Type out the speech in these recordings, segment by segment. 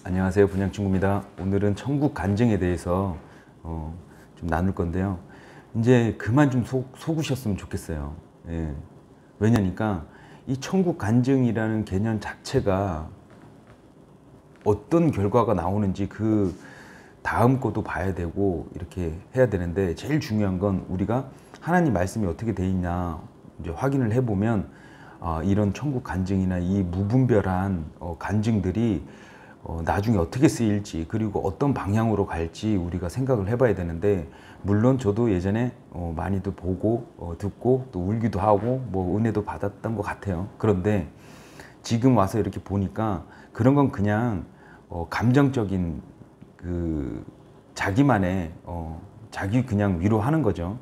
안녕하세요, 분양친구입니다. 오늘은 천국 간증에 대해서 좀 나눌 건데요. 이제 그만 좀 속으셨으면 좋겠어요. 예. 왜냐니까 이 천국 간증이라는 개념 자체가 어떤 결과가 나오는지 그 다음 것도 봐야 되고 이렇게 해야 되는데, 제일 중요한 건 우리가 하나님 말씀이 어떻게 돼 있냐 이제 확인을 해보면, 이런 천국 간증이나 이 무분별한 간증들이 나중에 어떻게 쓰일지, 그리고 어떤 방향으로 갈지 우리가 생각을 해봐야 되는데, 물론 저도 예전에 많이도 보고 듣고 또 울기도 하고 뭐 은혜도 받았던 것 같아요. 그런데 지금 와서 이렇게 보니까 그런 건 그냥 감정적인 그 자기만의 자기 그냥 위로하는 거죠.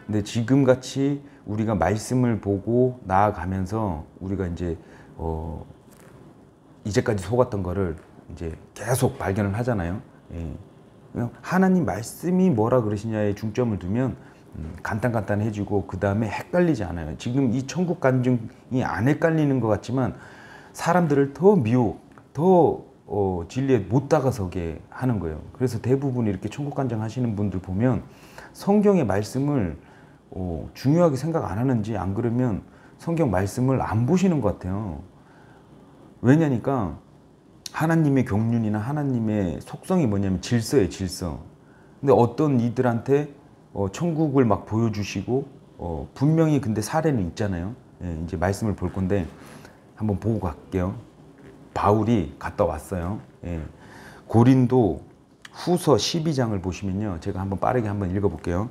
근데 지금 같이 우리가 말씀을 보고 나아가면서 우리가 이제 이제까지 속았던 거를 이제 계속 발견을 하잖아요. 예. 그냥 하나님 말씀이 뭐라 그러시냐에 중점을 두면 간단해지고, 그 다음에 헷갈리지 않아요. 지금 이 천국 간증이 안 헷갈리는 것 같지만 사람들을 더 미혹, 더 진리에 못 다가서게 하는 거예요. 그래서 대부분 이렇게 천국 간증 하시는 분들 보면 성경의 말씀을 중요하게 생각 안 하는지, 안 그러면 성경 말씀을 안 보시는 것 같아요. 왜냐니까 하나님의 경륜이나 하나님의 속성이 뭐냐면 질서예요, 질서. 근데 어떤 이들한테 천국을 막 보여주시고 분명히 근데 사례는 있잖아요. 예, 이제 말씀을 볼 건데 한번 보고 갈게요. 바울이 갔다 왔어요. 예. 고린도 후서 12장을 보시면요, 제가 한번 빠르게 한번 읽어볼게요.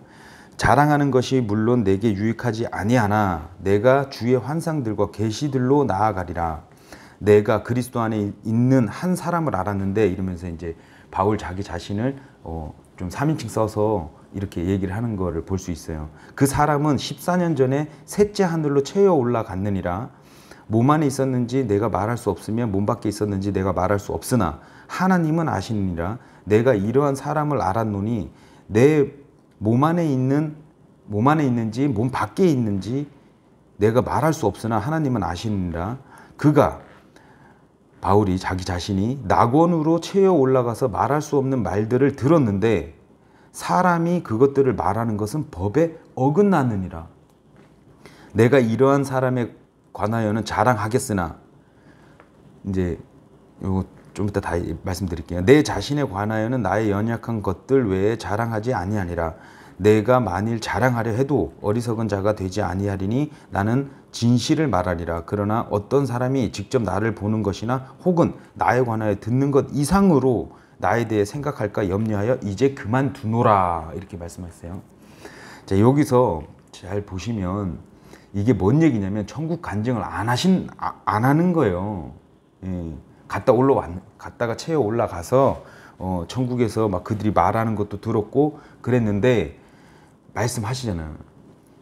자랑하는 것이 물론 내게 유익하지 아니하나 내가 주의 환상들과 계시들로 나아가리라. 내가 그리스도 안에 있는 한 사람을 알았는데, 이러면서 이제 바울 자기 자신을 좀 3인칭 써서 이렇게 얘기를 하는 거를 볼 수 있어요. 그 사람은 14년 전에 셋째 하늘로 채워 올라갔느니라. 몸 안에 있었는지 내가 말할 수 없으며 몸 밖에 있었는지 내가 말할 수 없으나 하나님은 아시느니라. 내가 이러한 사람을 알았노니 내 몸 안에 있는지 몸 밖에 있는지 내가 말할 수 없으나 하나님은 아시느니라. 그가, 바울이 자기 자신이 낙원으로 채워 올라가서 말할 수 없는 말들을 들었는데 사람이 그것들을 말하는 것은 법에 어긋나느니라. 내가 이러한 사람에 관하여는 자랑하겠으나, 이제 요거 좀 이따 다 말씀드릴게요. 내 자신에 관하여는 나의 연약한 것들 외에 자랑하지 아니하니라. 내가 만일 자랑하려 해도 어리석은 자가 되지 아니하리니 나는 진실을 말하리라. 그러나 어떤 사람이 직접 나를 보는 것이나 혹은 나에 관하여 듣는 것 이상으로 나에 대해 생각할까 염려하여 이제 그만두노라. 이렇게 말씀하셨어요. 자, 여기서 잘 보시면 이게 뭔 얘기냐면 천국 간증을 안 하는 거예요. 예. 갔다가 채워 올라가서 천국에서 막 그들이 말하는 것도 들었고 그랬는데, 말씀하시잖아요.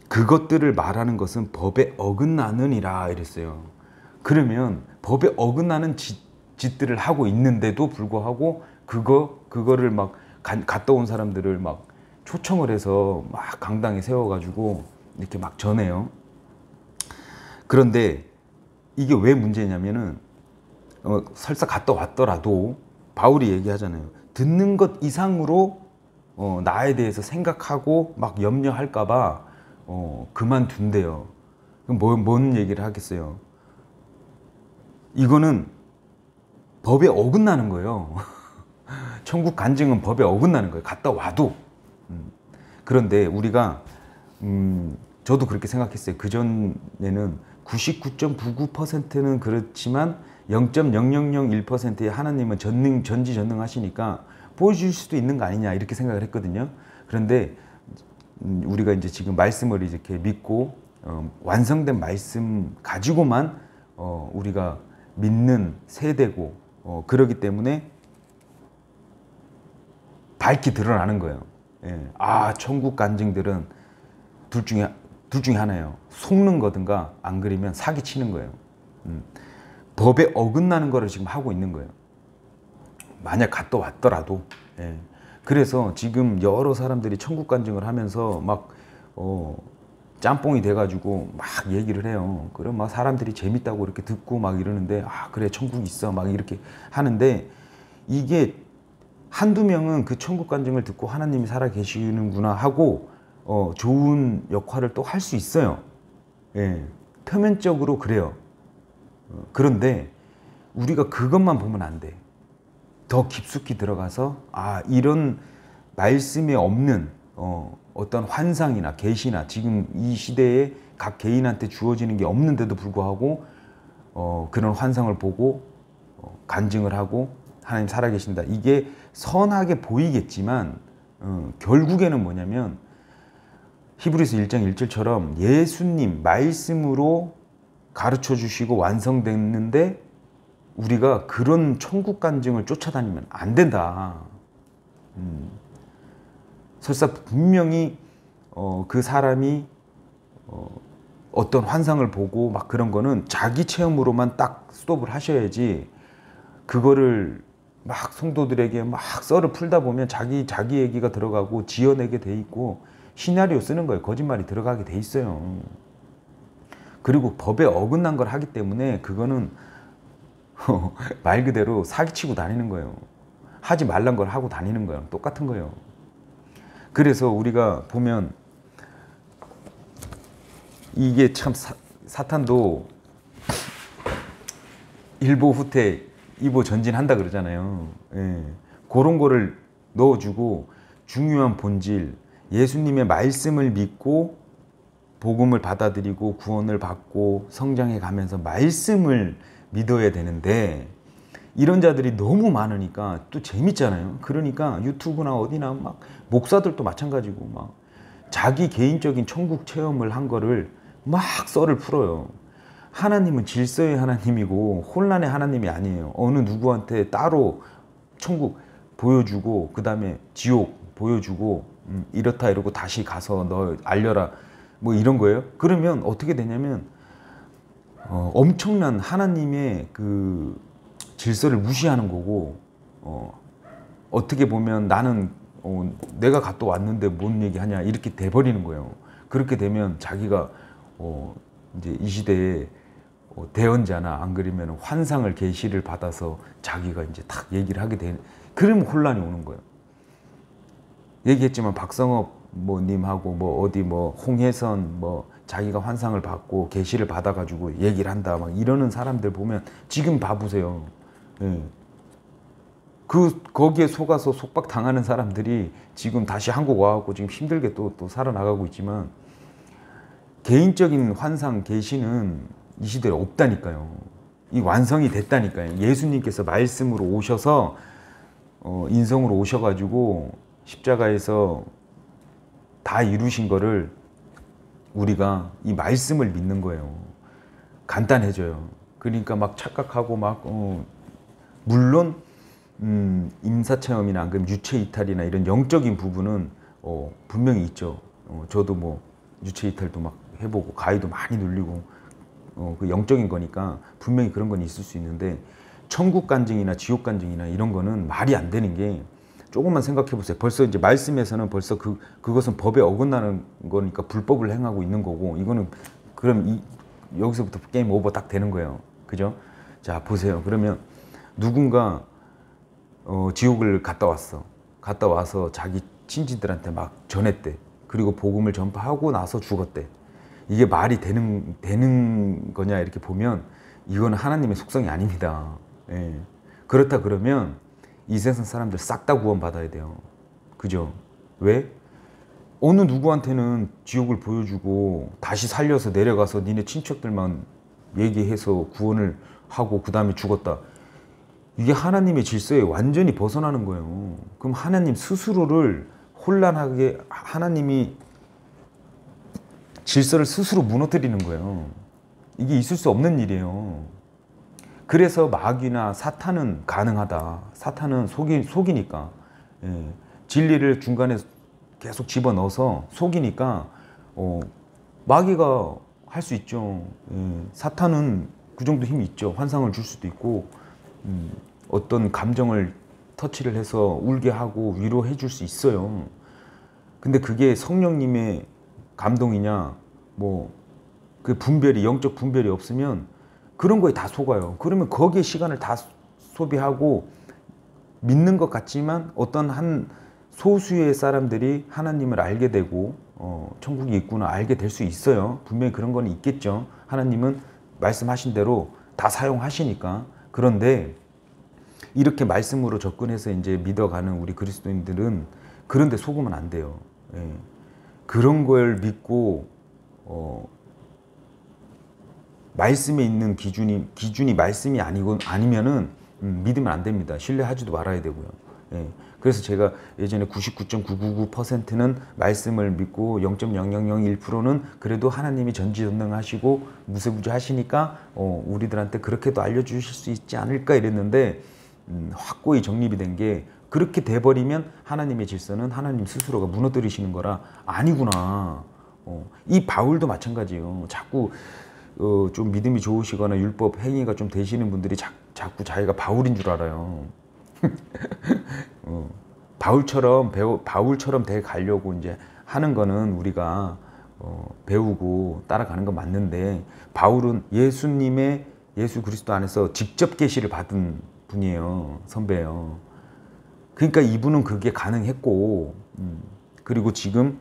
그것들을 말하는 것은 법에 어긋나느니라 이랬어요. 그러면 법에 어긋나는 짓들을 하고 있는데도 불구하고 그거를 막 갔다 온 사람들을 막 초청을 해서 막 강당에 세워가지고 이렇게 막 전해요. 그런데 이게 왜 문제냐면은 설사 갔다 왔더라도 바울이 얘기하잖아요. 듣는 것 이상으로 나에 대해서 생각하고 막 염려할까봐 그만둔대요. 그럼 뭔 얘기를 하겠어요? 이거는 법에 어긋나는 거예요. 천국 간증은 법에 어긋나는 거예요. 갔다 와도. 그런데 우리가 저도 그렇게 생각했어요. 그전에는 99.99%는 그렇지만 0.0001%의 하나님은 전지전능하시니까 보여줄 수도 있는 거 아니냐 이렇게 생각을 했거든요. 그런데 우리가 이제 지금 말씀을 이렇게 믿고 완성된 말씀 가지고만 우리가 믿는 세대고 그러기 때문에 밝히 드러나는 거예요. 예. 천국 간증들은 둘 중에 하나예요. 속는 거든가 안 그러면 사기치는 거예요. 법에 어긋나는 거를 지금 하고 있는 거예요. 만약 갔다 왔더라도. 예. 그래서 지금 여러 사람들이 천국 간증을 하면서 막 짬뽕이 돼가지고 막 얘기를 해요. 그럼 막 사람들이 재밌다고 이렇게 듣고 막 이러는데, 아 그래 천국 있어 막 이렇게 하는데, 이게 한두 명은 그 천국 간증을 듣고 하나님이 살아 계시는구나 하고 좋은 역할을 또 할 수 있어요. 예, 표면적으로 그래요. 그런데 우리가 그것만 보면 안 돼. 더 깊숙이 들어가서 이런 말씀에 없는 어떤 환상이나 계시나 지금 이 시대에 각 개인한테 주어지는 게 없는데도 불구하고 그런 환상을 보고 간증을 하고 하나님 살아계신다. 이게 선하게 보이겠지만 결국에는 뭐냐면 히브리서 1장 1절처럼 예수님 말씀으로 가르쳐 주시고 완성됐는데 우리가 그런 천국 간증을 쫓아다니면 안 된다. 설사 분명히 그 사람이 어떤 환상을 보고 막 그런 거는 자기 체험으로만 딱 스톱을 하셔야지, 그거를 막 성도들에게 막 썰을 풀다 보면 자기 얘기가 들어가고 지어내게 돼 있고 시나리오 쓰는 거예요. 거짓말이 들어가게 돼 있어요. 그리고 법에 어긋난 걸 하기 때문에 그거는 말 그대로 사기치고 다니는 거예요. 하지 말란 걸 하고 다니는 거예요. 똑같은 거예요. 그래서 우리가 보면 이게 참 사탄도 일보 후퇴 이보 전진한다 그러잖아요. 예. 그런 거를 넣어주고 중요한 본질, 예수님의 말씀을 믿고 복음을 받아들이고 구원을 받고 성장해 가면서 말씀을 믿어야 되는데, 이런 자들이 너무 많으니까 또 재밌잖아요. 그러니까 유튜브나 어디나 막 목사들도 마찬가지고 막 자기 개인적인 천국 체험을 한 거를 막 썰을 풀어요. 하나님은 질서의 하나님이고 혼란의 하나님이 아니에요. 어느 누구한테 따로 천국 보여주고 그 다음에 지옥 보여주고 이렇다 이러고 다시 가서 너 알려라 뭐 이런 거예요. 그러면 어떻게 되냐면 엄청난 하나님의 그 질서를 무시하는 거고, 어떻게 보면 나는 내가 갔다 왔는데 뭔 얘기하냐 이렇게 돼버리는 거예요. 그렇게 되면 자기가 이제 이 시대에 대언자나 안 그러면 환상을 계시를 받아서 자기가 이제 딱 얘기를 하게 되는, 그러면 혼란이 오는 거예요. 얘기했지만 박성업 뭐 님하고 뭐 어디 뭐 홍혜선 뭐 자기가 환상을 받고 계시를 받아가지고 얘기를 한다 막 이러는 사람들 보면 지금 봐보세요. 예. 거기에 속아서 속박 당하는 사람들이 지금 다시 한국 와갖고 지금 힘들게 또 살아나가고 있지만, 개인적인 환상 계시는 이 시대에 없다니까요. 이 완성이 됐다니까요. 예수님께서 말씀으로 오셔서 인성으로 오셔가지고 십자가에서 다 이루신 거를 우리가 이 말씀을 믿는 거예요. 간단해져요. 그러니까 막 착각하고 막 물론 임사체험이나 안 그러면 유체 이탈이나 이런 영적인 부분은 분명히 있죠. 저도 뭐 유체 이탈도 막 해보고 가위도 많이 눌리고 그 영적인 거니까 분명히 그런 건 있을 수 있는데, 천국 간증이나 지옥 간증이나 이런 거는 말이 안 되는 게, 조금만 생각해 보세요. 벌써 이제 말씀에서는 벌써 그것은 법에 어긋나는 거니까 불법을 행하고 있는 거고, 이거는 그럼 여기서부터 게임 오버 딱 되는 거예요. 그죠? 자, 보세요. 그러면 누군가 지옥을 갔다 왔어. 갔다 와서 자기 친지들한테 막 전했대. 그리고 복음을 전파하고 나서 죽었대. 이게 말이 되는 거냐 이렇게 보면 이거는 하나님의 속성이 아닙니다. 예. 그렇다 그러면 이 세상 사람들 싹 다 구원받아야 돼요. 그죠? 왜? 어느 누구한테는 지옥을 보여주고 다시 살려서 내려가서 니네 친척들만 얘기해서 구원을 하고 그 다음에 죽었다. 이게 하나님의 질서에 완전히 벗어나는 거예요. 그럼 하나님 스스로를 혼란하게, 하나님이 질서를 스스로 무너뜨리는 거예요. 이게 있을 수 없는 일이에요. 그래서 마귀나 사탄은 가능하다. 사탄은 속이니까. 예. 진리를 중간에 계속 집어넣어서 속이니까 마귀가 할 수 있죠. 예. 사탄은 그 정도 힘이 있죠. 환상을 줄 수도 있고 어떤 감정을 터치를 해서 울게 하고 위로해 줄 수 있어요. 근데 그게 성령님의 감동이냐 뭐 그 분별이 영적 분별이 없으면 그런 거에 다 속아요. 그러면 거기에 시간을 다 소비하고 믿는 것 같지만 어떤 한 소수의 사람들이 하나님을 알게 되고 천국이 있구나 알게 될 수 있어요. 분명히 그런 건 있겠죠. 하나님은 말씀하신 대로 다 사용하시니까. 그런데 이렇게 말씀으로 접근해서 이제 믿어가는 우리 그리스도인들은 그런데 속으면 안 돼요. 예. 그런 걸 믿고 말씀에 있는 기준이 말씀이 아니면은 믿으면 안 됩니다. 신뢰하지도 말아야 되고요. 예. 그래서 제가 예전에 99.999%는 말씀을 믿고 0.0001%는 그래도 하나님이 전지전능하시고 무세부지하시니까 우리들한테 그렇게도 알려주실 수 있지 않을까 이랬는데 확고히 정립이 된 게 그렇게 돼버리면 하나님의 질서는 하나님 스스로가 무너뜨리시는 거라 아니구나. 이 바울도 마찬가지예요. 자꾸 좀 믿음이 좋으시거나 율법 행위가 좀 되시는 분들이 자꾸 자기가 바울인 줄 알아요. 바울처럼 돼 가려고 이제 하는 거는 우리가 배우고 따라가는 건 맞는데 바울은 예수 그리스도 안에서 직접 계시를 받은 분이에요. 선배예요. 그러니까 이분은 그게 가능했고 그리고 지금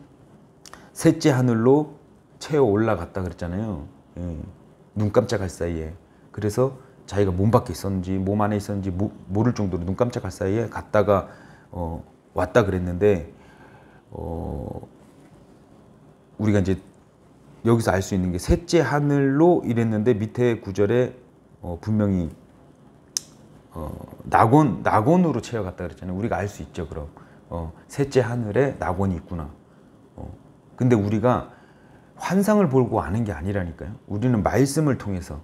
셋째 하늘로 채어 올라갔다 그랬잖아요. 예. 눈 깜짝할 사이에. 그래서 자기가 몸 밖에 있었는지 몸 안에 있었는지 모를 정도로 눈 깜짝할 사이에 갔다가 왔다 그랬는데 우리가 이제 여기서 알 수 있는 게 셋째 하늘로 이랬는데 밑에 구절에 분명히 낙원으로 채워갔다 그랬잖아요. 우리가 알 수 있죠. 그럼 셋째 하늘에 낙원이 있구나. 근데 우리가 환상을 보고 아는 게 아니라니까요. 우리는 말씀을 통해서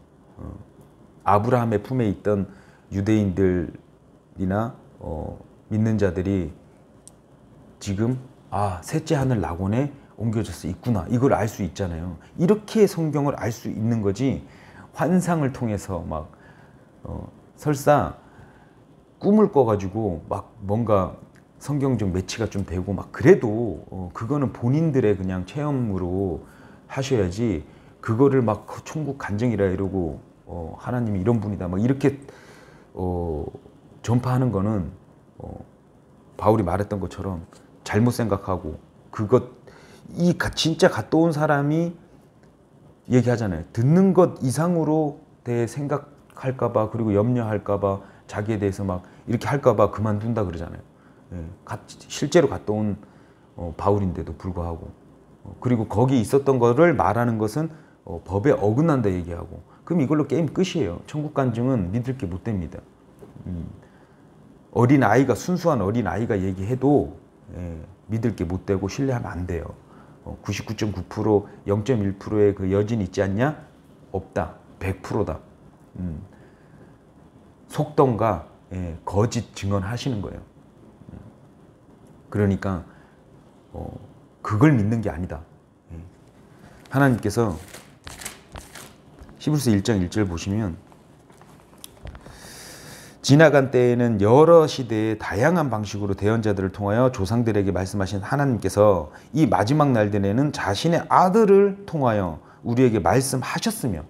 아브라함의 품에 있던 유대인들이나 믿는 자들이 지금 셋째 하늘 낙원에 옮겨져서 있구나. 이걸 알 수 있잖아요. 이렇게 성경을 알 수 있는 거지 환상을 통해서 막 설사 꿈을 꿔가지고 막 뭔가 성경적 매치가 좀 되고 막 그래도 그거는 본인들의 그냥 체험으로 하셔야지 그거를 막 천국 간증이라 이러고 하나님이 이런 분이다 막 이렇게 전파하는 거는 바울이 말했던 것처럼 잘못 생각하고 진짜 갔다 온 사람이 얘기하잖아요. 듣는 것 이상으로 대해 생각할까봐 그리고 염려할까봐 자기에 대해서 막 이렇게 할까봐 그만둔다 그러잖아요. 예, 실제로 갔다 온 바울인데도 불구하고 그리고 거기 있었던 거를 말하는 것은 법에 어긋난다 얘기하고 그럼 이걸로 게임 끝이에요. 천국 간증은 믿을 게 못 됩니다. 순수한 어린아이가 얘기해도 믿을 게 못 되고 신뢰하면 안 돼요. 99.9% 0.1%의 그 여진이 있지 않냐? 없다. 100%다. 속던가 거짓 증언하시는 거예요. 그러니까 그걸 믿는 게 아니다. 하나님께서 히브리서 1장 1절 보시면 지나간 때에는 여러 시대의 다양한 방식으로 대언자들을 통하여 조상들에게 말씀하신 하나님께서 이 마지막 날들에는 자신의 아들을 통하여 우리에게 말씀하셨으며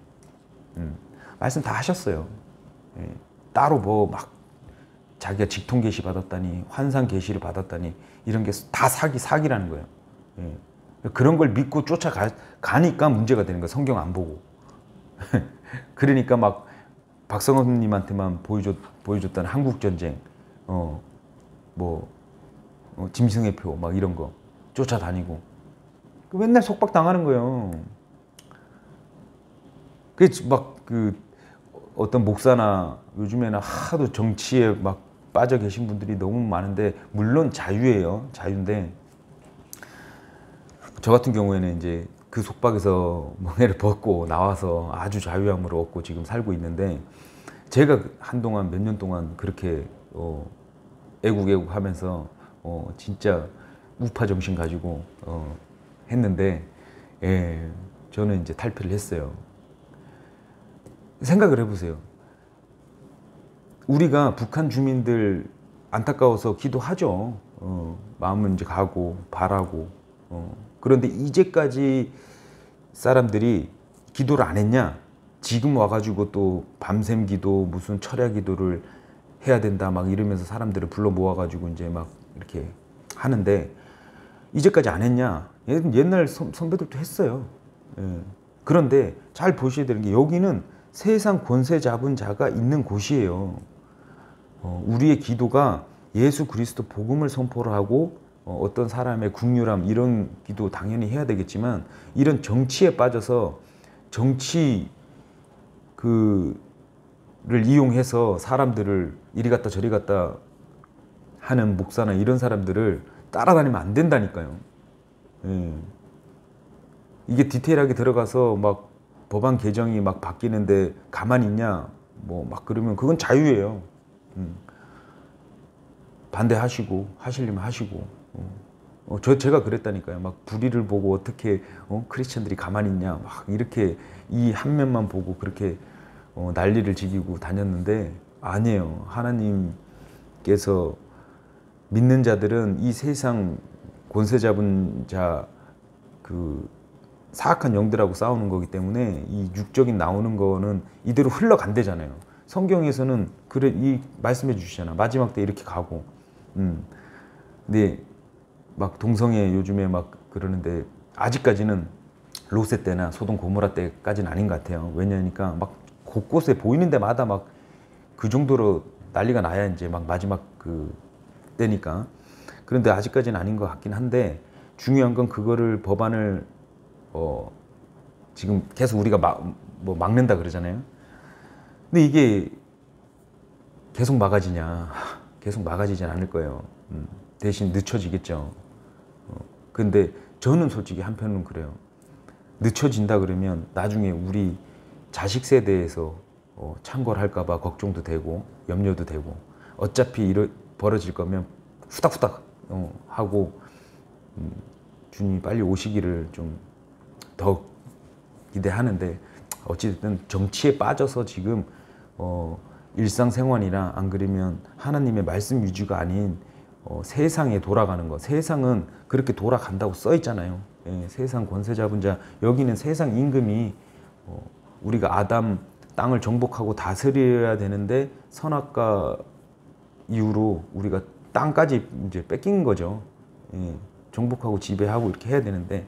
말씀 다 하셨어요. 따로 뭐 막 자기가 직통 계시 받았다니 환상 계시를 받았다니 이런 게 다 사기라는 거예요. 그런 걸 믿고 쫓아가니까 문제가 되는 거예요. 성경 안 보고. 그러니까 막 박성원님한테만 보여줬던 한국전쟁, 짐승의 표 막 이런 거 쫓아다니고 맨날 속박당하는 거예요. 그래서 막 어떤 목사나 요즘에는 하도 정치에 막 빠져 계신 분들이 너무 많은데 물론 자유예요. 자유인데 저 같은 경우에는 이제 그 속박에서 멍에를 벗고 나와서 아주 자유함을 얻고 지금 살고 있는데 제가 한동안 몇 년 동안 그렇게 애국 하면서 진짜 우파 정신 가지고 했는데 저는 이제 탈피를 했어요. 생각을 해보세요. 우리가 북한 주민들 안타까워서 기도하죠. 마음은 이제 가고 바라고. 그런데 이제까지 사람들이 기도를 안 했냐? 지금 와가지고 또 밤샘 기도, 무슨 철야 기도를 해야 된다 막 이러면서 사람들을 불러 모아가지고 이제 막 이렇게 하는데 이제까지 안 했냐? 옛날 선배들도 했어요. 예. 그런데 잘 보셔야 되는 게 여기는 세상 권세 잡은 자가 있는 곳이에요. 우리의 기도가 예수 그리스도 복음을 선포를 하고 어떤 사람의 국률함 이런 기도 당연히 해야 되겠지만 이런 정치에 빠져서 정치 그를 이용해서 사람들을 이리 갔다 저리 갔다 하는 목사나 이런 사람들을 따라다니면 안 된다니까요. 예. 이게 디테일하게 들어가서 막 법안 개정이 막 바뀌는데 가만히 있냐 뭐 막 그러면 그건 자유예요. 반대하시고 하시려면 하시고 제가 그랬다니까요. 막 불의를 보고 어떻게 크리스천들이 가만히 있냐 막 이렇게 이 한 면만 보고 그렇게 난리를 지기고 다녔는데 아니에요. 하나님께서 믿는 자들은 이 세상 권세 잡은 자 그 사악한 영들하고 싸우는 거기 때문에 이 육적인 나오는 거는 이대로 흘러간대잖아요. 성경에서는 그래 이 말씀해 주시잖아. 마지막 때 이렇게 가고. 근데 막 동성애 요즘에 막 그러는데 아직까지는 롯세 때나 소돔 고모라 때까지는 아닌 것 같아요. 왜냐니까 막 곳곳에 보이는 데마다 막 그 정도로 난리가 나야 이제 막 마지막 그 때니까. 그런데 아직까지는 아닌 것 같긴 한데 중요한 건 그거를 법안을 지금 계속 우리가 뭐 막는다 그러잖아요. 근데 이게 계속 막아지냐? 계속 막아지진 않을 거예요. 대신 늦춰지겠죠. 근데 저는 솔직히 한편은 그래요. 늦춰진다 그러면 나중에 우리 자식 세대에서 창궐 할까봐 걱정도 되고 염려도 되고 어차피 벌어질 거면 후닥후닥 하고 주님이 빨리 오시기를 좀 더 기대하는데 어찌됐든 정치에 빠져서 지금 일상생활이나 안 그러면 하나님의 말씀 위주가 아닌 세상에 돌아가는 거. 세상은 그렇게 돌아간다고 써 있잖아요. 예, 세상 권세 잡은 자. 여기는 세상 임금이 우리가 아담 땅을 정복하고 다스려야 되는데 선악과 이후로 우리가 땅까지 이제 뺏긴 거죠. 예, 정복하고 지배하고 이렇게 해야 되는데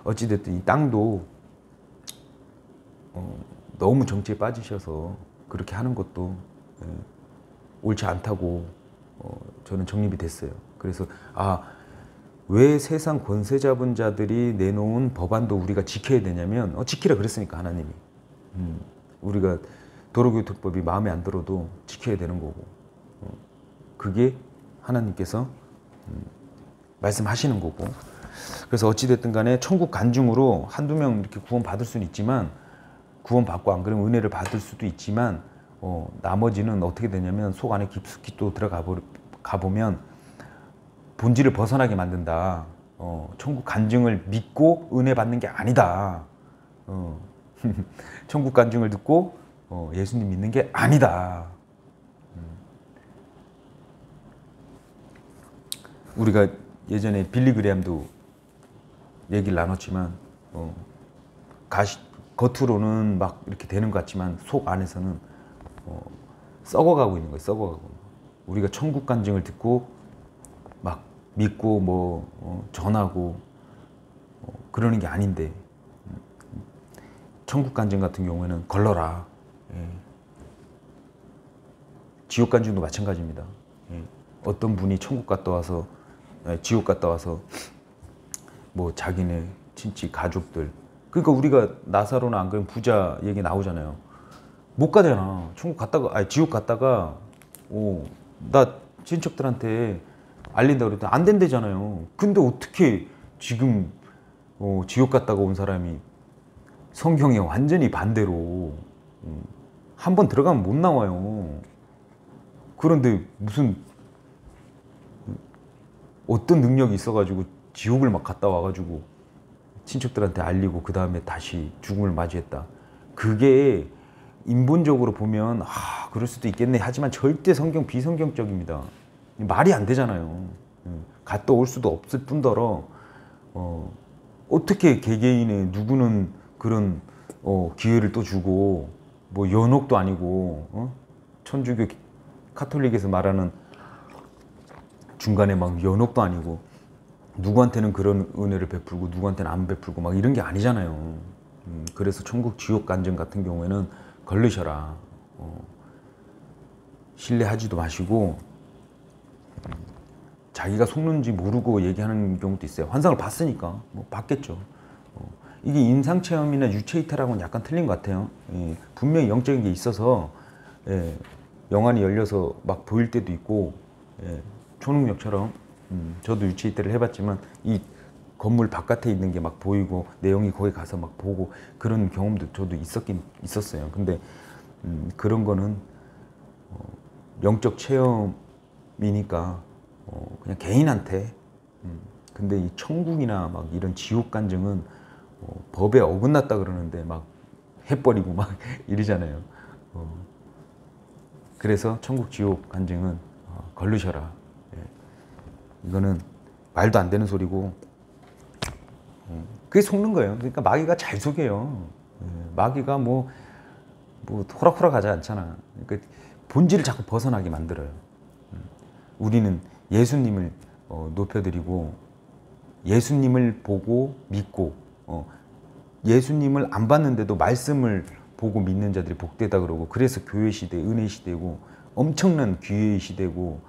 어찌됐든 이 땅도 너무 정치에 빠지셔서 그렇게 하는 것도 옳지 않다고 저는 정립이 됐어요. 그래서 왜 세상 권세 잡은 자들이 내놓은 법안도 우리가 지켜야 되냐면 지키라 그랬으니까 하나님이. 우리가 도로교통법이 마음에 안 들어도 지켜야 되는 거고 그게 하나님께서 말씀하시는 거고. 그래서 어찌됐든 간에 천국 간증으로 한두 명 이렇게 구원 받을 수는 있지만 구원 받고 안 그러면 은혜를 받을 수도 있지만 나머지는 어떻게 되냐면 속 안에 깊숙이 또 들어가 보면 본질을 벗어나게 만든다. 천국 간증을 믿고 은혜 받는 게 아니다. 천국 간증을 듣고 예수님 믿는 게 아니다. 우리가 예전에 빌리 그레함도 얘기를 나눴지만 겉으로는 막 이렇게 되는 것 같지만 속 안에서는 썩어가고 있는 거예요. 썩어가고. 우리가 천국 간증을 듣고 막 믿고 뭐 전하고 그러는 게 아닌데 천국 간증 같은 경우에는 걸러라. 예. 지옥 간증도 마찬가지입니다. 예. 어떤 분이 천국 갔다 와서 지옥 갔다 와서 뭐 자기네 친지 가족들 그러니까 우리가 나사로나 안 그러면 부자 얘기 나오잖아요. 못 가잖아. 천국 갔다가 지옥 갔다가 나 친척들한테 알린다 그랬더니 안 된대잖아요. 근데 어떻게 지금 지옥 갔다가 온 사람이 성경에 완전히 반대로 한 번 들어가면 못 나와요. 그런데 무슨 어떤 능력이 있어가지고 지옥을 막 갔다 와가지고 친척들한테 알리고 그 다음에 다시 죽음을 맞이했다. 그게 인본적으로 보면 그럴 수도 있겠네 하지만 절대 비성경적입니다. 말이 안 되잖아요. 갔다 올 수도 없을 뿐더러 어떻게 개개인의 누구는 그런 기회를 또 주고 뭐 연옥도 아니고 천주교 카톨릭에서 말하는 중간에 막 연옥도 아니고 누구한테는 그런 은혜를 베풀고 누구한테는 안 베풀고 막 이런 게 아니잖아요. 그래서 천국 지옥 간증 같은 경우에는 걸르셔라. 신뢰하지도 마시고 자기가 속는지 모르고 얘기하는 경우도 있어요. 환상을 봤으니까 뭐 봤겠죠. 이게 임상체험이나 유체이탈하고는 약간 틀린 것 같아요. 분명히 영적인 게 있어서 영안이 열려서 막 보일 때도 있고 초능력처럼 저도 유체이탈을 해봤지만 이 건물 바깥에 있는 게 막 보이고 내용이 거기 가서 막 보고 그런 경험도 저도 있었긴 있었어요. 근데 그런 거는 영적 체험이니까 그냥 개인한테 근데 이 천국이나 막 이런 지옥 간증은 법에 어긋났다 그러는데 막 해버리고 막 이러잖아요. 그래서 천국 지옥 간증은 걸르셔라. 이거는 말도 안 되는 소리고 그게 속는 거예요. 그러니까 마귀가 잘 속여요. 마귀가 뭐 호락호락 하지 않잖아. 그러니까 본질을 자꾸 벗어나게 만들어요. 우리는 예수님을 높여드리고 예수님을 보고 믿고 예수님을 안 봤는데도 말씀을 보고 믿는 자들이 복되다 그러고 그래서 교회 시대, 은혜 시대고 엄청난 기회의 시대고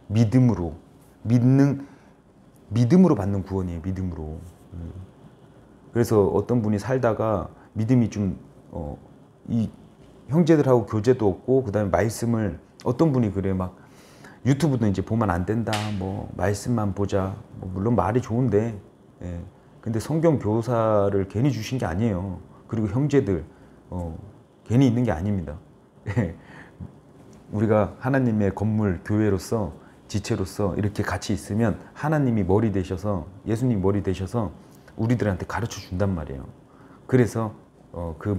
믿음으로 받는 구원이에요. 믿음으로. 그래서 어떤 분이 살다가 믿음이 좀 이 형제들하고 교제도 없고 그다음에 말씀을 어떤 분이 그래 막 유튜브도 이제 보면 안 된다. 뭐 말씀만 보자. 뭐 물론 말이 좋은데 근데 성경 교사를 괜히 주신 게 아니에요. 그리고 형제들 괜히 있는 게 아닙니다. 우리가 하나님의 건물 교회로서 지체로서 이렇게 같이 있으면 하나님이 머리 되셔서 예수님 머리 되셔서 우리들한테 가르쳐 준단 말이에요. 그래서 그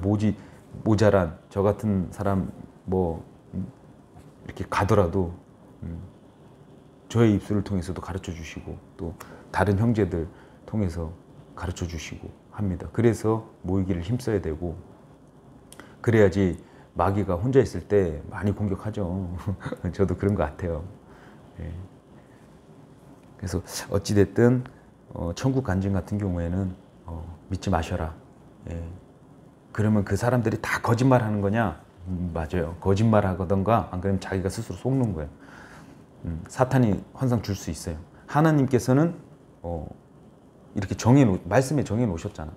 모자란 저 같은 사람 뭐 이렇게 가더라도 저의 입술을 통해서도 가르쳐 주시고 또 다른 형제들 통해서 가르쳐 주시고 합니다. 그래서 모이기를 힘써야 되고 그래야지 마귀가 혼자 있을 때 많이 공격하죠. 저도 그런 것 같아요. 그래서 어찌됐든 천국 간증 같은 경우에는 믿지 마셔라. 그러면 그 사람들이 다 거짓말 하는 거냐? 맞아요. 거짓말 하던가 안 그러면 자기가 스스로 속는 거예요. 사탄이 환상 줄 수 있어요. 하나님께서는 이렇게 말씀에 정해 놓으셨잖아.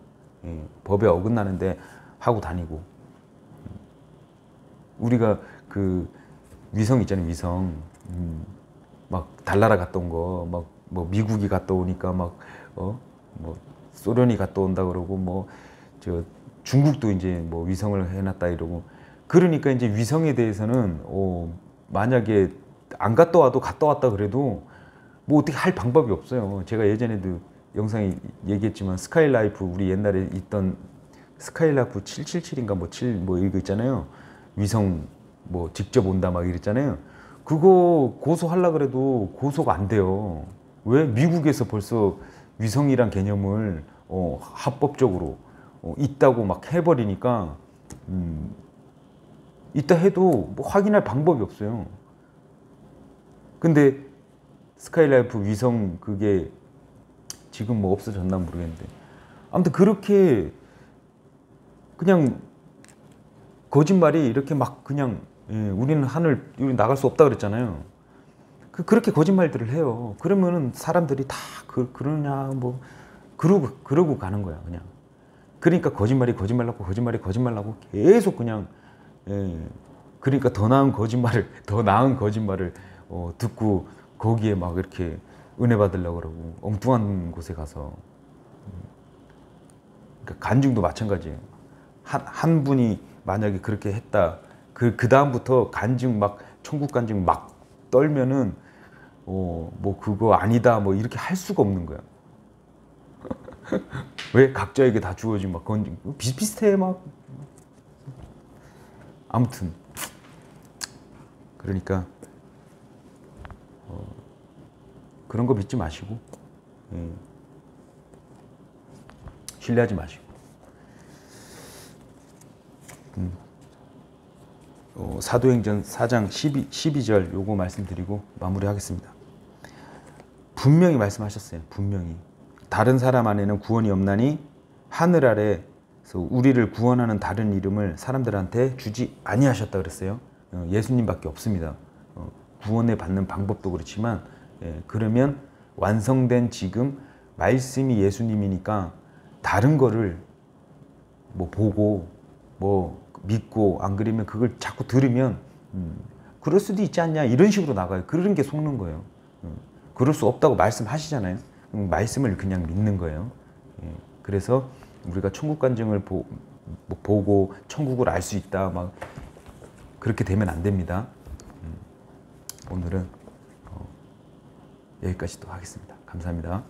법에 어긋나는데 하고 다니고 우리가 그 위성 있잖아요. 위성 막 달나라 갔다 온 거 막 뭐 미국이 갔다 오니까 막 뭐 소련이 갔다 온다 그러고 뭐 저 중국도 이제 뭐 위성을 해놨다 이러고 그러니까 이제 위성에 대해서는 만약에 안 갔다 와도 갔다 왔다 그래도 뭐 어떻게 할 방법이 없어요. 제가 예전에도 영상에 얘기했지만 스카이라이프 우리 옛날에 있던 스카이라이프 777인가 뭐 7 뭐 이거 있잖아요. 위성 뭐 직접 온다 막 이랬잖아요. 그거 고소하려 그래도 고소가 안 돼요. 왜? 미국에서 벌써 위성이란 개념을 합법적으로 있다고 막 해버리니까 있다 해도 뭐 확인할 방법이 없어요. 근데 스카이라이프 위성 그게 지금 뭐 없어졌나 모르겠는데 아무튼 그렇게 그냥 거짓말이 이렇게 막 그냥 우리는 하늘 나갈 수 없다 그랬잖아요. 그렇게 거짓말들을 해요. 그러면은 사람들이 다 그러냐 뭐 그러고 가는 거야 그냥. 그러니까 거짓말이 거짓말라고 계속 그냥 그러니까 더 나은 거짓말을 듣고 거기에 막 이렇게 은혜 받으려고 그러고 엉뚱한 곳에 가서 그러니까 간증도 마찬가지예요. 한 분이 만약에 그렇게 했다 그 다음부터 간증 막 천국 간증 막 떨면은 뭐 그거 아니다 뭐 이렇게 할 수가 없는 거야. 왜 각자에게 다 주어진 막 건증 비슷비슷해 막 아무튼 그러니까 그런 거 믿지 마시고 신뢰하지 마시고. 사도행전 4장 12절 요거 말씀드리고 마무리하겠습니다. 분명히 말씀하셨어요. 분명히. 다른 사람 안에는 구원이 없나니 하늘 아래서 우리를 구원하는 다른 이름을 사람들한테 주지 아니하셨다 그랬어요. 예수님밖에 없습니다. 구원을 받는 방법도 그렇지만 그러면 완성된 지금 말씀이 예수님이니까 다른 거를 뭐 보고 뭐 믿고 안 그러면 그걸 자꾸 들으면 그럴 수도 있지 않냐 이런 식으로 나가요. 그런 게 속는 거예요. 그럴 수 없다고 말씀하시잖아요. 말씀을 그냥 믿는 거예요. 그래서 우리가 천국 간증을 보고 천국을 알 수 있다 막 그렇게 되면 안 됩니다. 오늘은 여기까지 또 하겠습니다. 감사합니다.